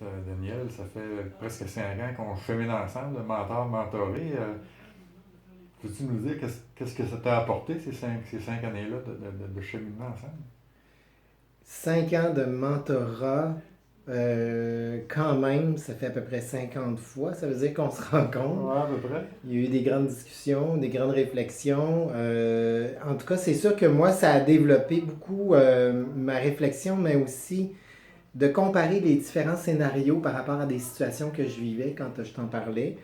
Daniel, ça fait presque 5 ans qu'on chemine ensemble, mentor-mentoré. Peux-tu nous dire qu'est-ce que ça t'a apporté ces cinq années-là de cheminement ensemble? 5 ans de mentorat, quand même, ça fait à peu près 50 fois. Ça veut dire qu'on se rencontre. Ouais, à peu près. Il y a eu des grandes discussions, des grandes réflexions. En tout cas, c'est sûr que moi, ça a développé beaucoup ma réflexion, mais aussi de comparer les différents scénarios par rapport à des situations que je vivais quand je t'en parlais.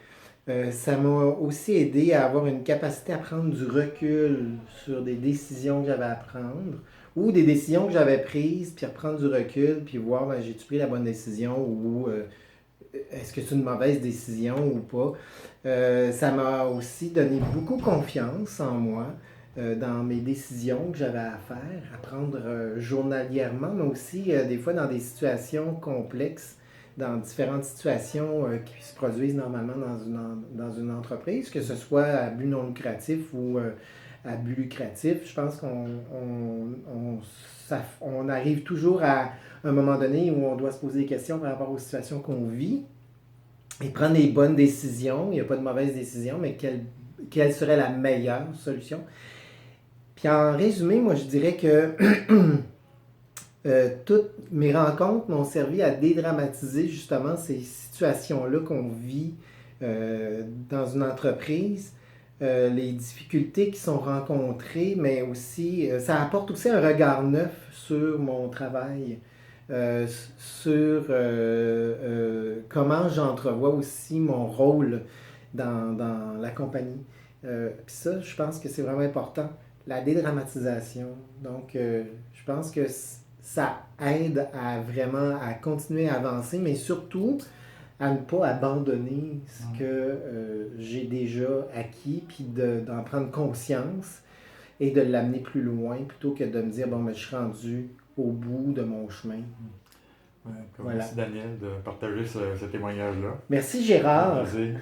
Ça m'a aussi aidé à avoir une capacité à prendre du recul sur des décisions que j'avais à prendre ou des décisions que j'avais prises, puis reprendre du recul, puis voir j'ai-tu pris la bonne décision ou est-ce que c'est une mauvaise décision ou pas. Ça m'a aussi donné beaucoup confiance en moi, dans mes décisions que j'avais à faire, à prendre journalièrement, mais aussi des fois dans des situations complexes, dans différentes situations qui se produisent normalement dans une entreprise, que ce soit à but non lucratif ou à but lucratif. Je pense on arrive toujours à un moment donné où on doit se poser des questions par rapport aux situations qu'on vit et prendre les bonnes décisions. Il n'y a pas de mauvaise décision, mais quelle serait la meilleure solution. Puis en résumé, moi je dirais que toutes mes rencontres m'ont servi à dédramatiser justement ces situations-là qu'on vit dans une entreprise, les difficultés qui sont rencontrées, mais aussi, ça apporte aussi un regard neuf sur mon travail, sur comment j'entrevois aussi mon rôle dans la compagnie. Puis ça, je pense que c'est vraiment important, la dédramatisation. Donc, je pense que ça aide à vraiment à continuer à avancer, mais surtout à ne pas abandonner ce que j'ai déjà acquis, puis d'en prendre conscience et de l'amener plus loin, plutôt que de me dire, bon, mais je suis rendu au bout de mon chemin. Ouais, Voilà. merci Daniel de partager ce témoignage-là. Merci Un Gérard. plaisir.